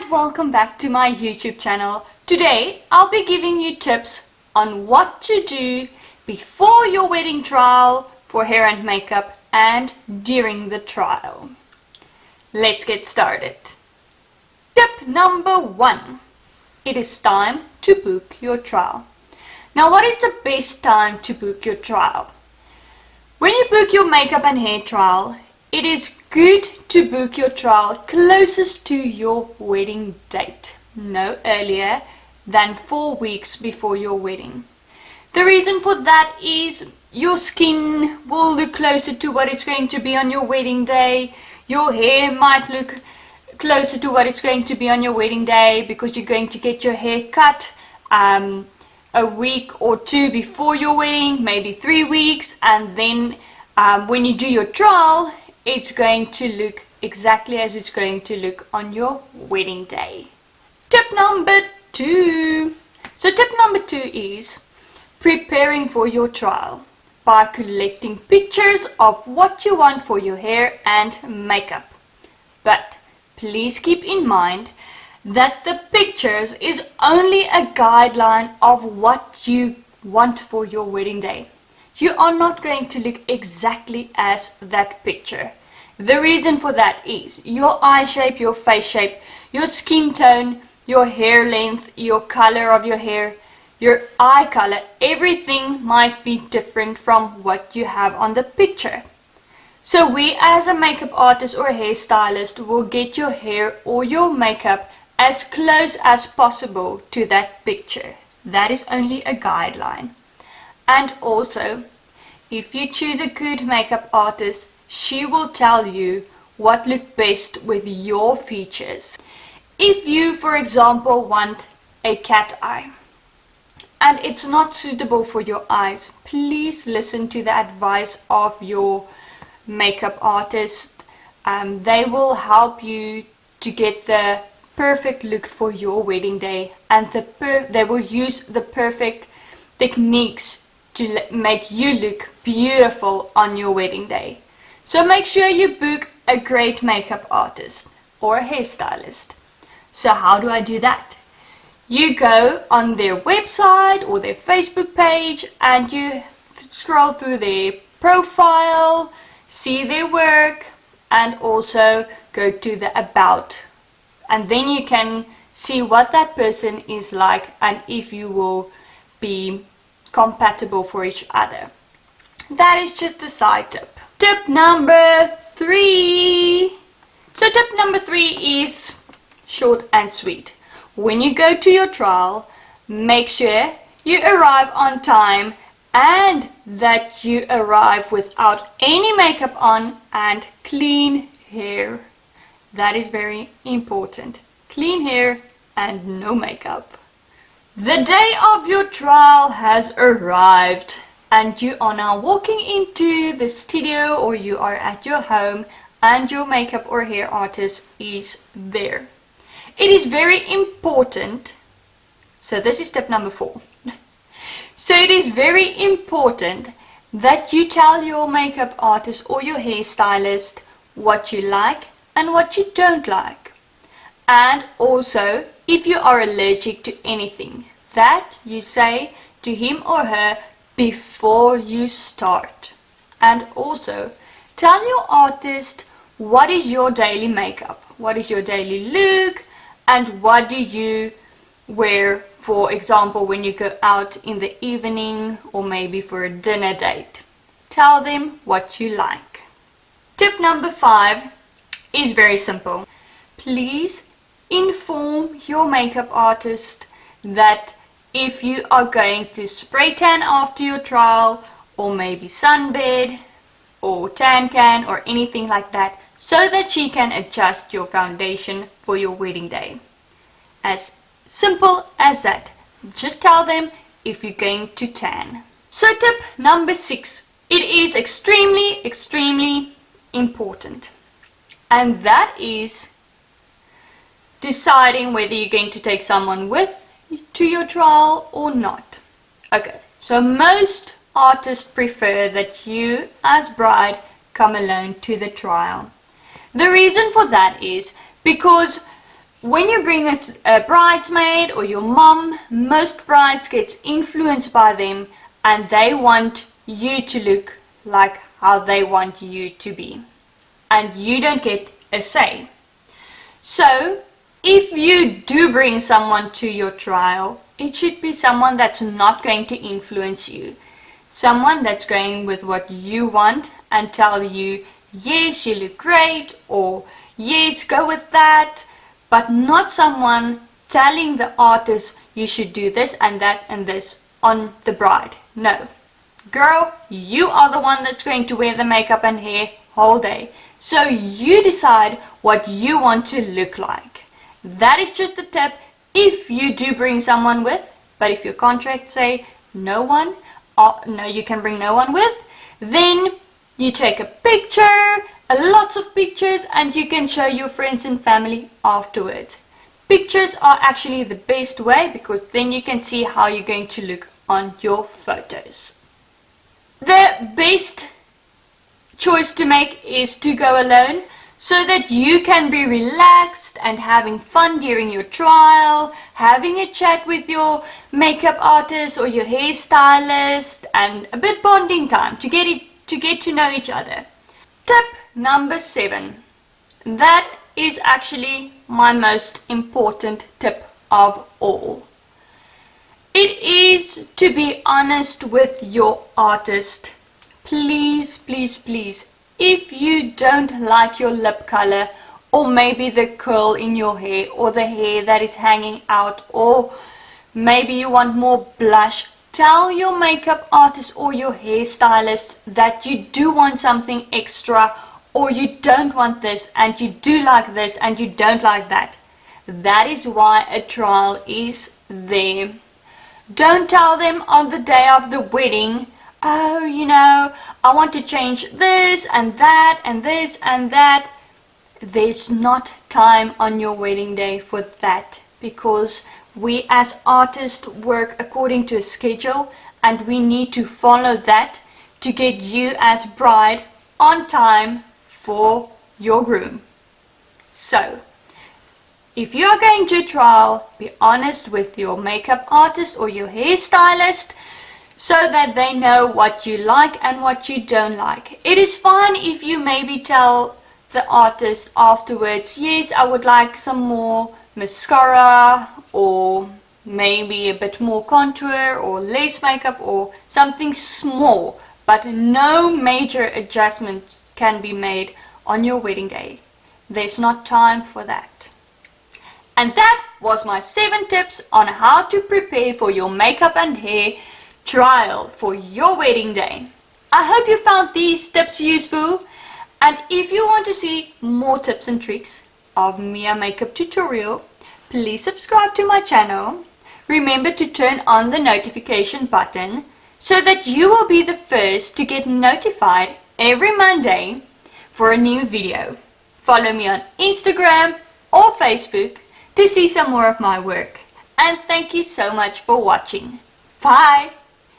and welcome back to my YouTube channel. Today I'll be giving you tips on what to do before your wedding trial for hair and makeup and during the trial. Let's get started. Tip number 1. It is time to book your trial. Now, what is the best time to book your trial? When you book your makeup and hair trial, it is good to book your trial closest to your wedding date, no earlier than 4 weeks before your wedding. The reason for that is your skin will look closer to what it's going to be on your wedding day. Your hair might look closer to what it's going to be on your wedding day because you're going to get your hair cut a week or two before your wedding, maybe 3 weeks, and then when you do your trial, it's going to look exactly as it's going to look on your wedding day. Tip number 2. So tip number 2 is preparing for your trial by collecting pictures of what you want for your hair and makeup. But please keep in mind that the pictures is only a guideline of what you want for your wedding day. You are not going to look exactly as that picture. The reason for that is your eye shape, your face shape, your skin tone, your hair length, your color of your hair, your eye color, everything might be different from what you have on the picture. So we as a makeup artist or a hairstylist will get your hair or your makeup as close as possible to that picture. That is only a guideline. And also, if you choose a good makeup artist, she will tell you what looks best with your features. If you, for example, want a cat eye and it's not suitable for your eyes, please listen to the advice of your makeup artist. They will help you to get the perfect look for your wedding day, and they will use the perfect techniques to make you look beautiful on your wedding day. So make sure you book a great makeup artist or a hairstylist. So how do I do that? You go on their website or their Facebook page and you scroll through their profile, see their work, and also go to the about. And then you can see what that person is like and if you will be compatible for each other. That is just a side tip. Tip number 3. So tip number 3 is short and sweet. When you go to your trial, make sure you arrive on time and that you arrive without any makeup on and clean hair. That is very important. Clean hair and no makeup. The day of your trial has arrived and you are now walking into the studio or you are at your home and your makeup or hair artist is there. It is very important. So this is tip number 4. So it is very important that you tell your makeup artist or your hairstylist what you like and what you don't like. And also, if you are allergic to anything, that you say to him or her before you start. And also, tell your artist what is your daily makeup, what is your daily look, and what do you wear, for example, when you go out in the evening or maybe for a dinner date. Tell them what you like. Tip number 5 is very simple. Please inform your makeup artist that if you are going to spray tan after your trial or maybe sunbed or tan can or anything like that, so that she can adjust your foundation for your wedding day. As simple as that. Just tell them if you're going to tan. So tip number 6. It is extremely important. And that is deciding whether you're going to take someone with to your trial or not. Okay, so most artists prefer that you as bride come alone to the trial. The reason for that is because when you bring a bridesmaid or your mom, most brides get influenced by them and they want you to look like how they want you to be. And you don't get a say. So, if you do bring someone to your trial, it should be someone that's not going to influence you. Someone that's going with what you want and tell you, yes, you look great, or yes, go with that, but not someone telling the artist you should do this and that and this on the bride. No. Girl, you are the one that's going to wear the makeup and hair whole day. So you decide what you want to look like. That is just a tip if you do bring someone with, but if your contract say no one, no, you can bring no one with, then you take a picture, lots of pictures, and you can show your friends and family afterwards. Pictures are actually the best way because then you can see how you're going to look on your photos. The best choice to make is to go alone so that you can be relaxed and having fun during your trial, having a chat with your makeup artist or your hairstylist, and a bit bonding time to get to know each other. Tip number 7. That is actually my most important tip of all. It is to be honest with your artist. Please, please, please, if you don't like your lip color, or maybe the curl in your hair, or the hair that is hanging out, or maybe you want more blush, tell your makeup artist or your hairstylist that you do want something extra, or you don't want this, and you do like this, and you don't like that. That is why a trial is there. Don't tell them on the day of the wedding, oh, you know, I want to change this and that and this and that. There's not time on your wedding day for that, because we as artists work according to a schedule and we need to follow that to get you as bride on time for your groom. So, if you are going to a trial, be honest with your makeup artist or your hairstylist so that they know what you like and what you don't like. It is fine if you maybe tell the artist afterwards, yes, I would like some more mascara, or maybe a bit more contour or less makeup or something small, but no major adjustments can be made on your wedding day. There's not time for that. And that was my 7 tips on how to prepare for your makeup and hair trial for your wedding day. I hope you found these tips useful, and if you want to see more tips and tricks of Mia makeup tutorial, please subscribe to my channel. Remember to turn on the notification button so that you will be the first to get notified every Monday for a new video. Follow me on Instagram or Facebook to see some more of my work. And thank you so much for watching. Bye!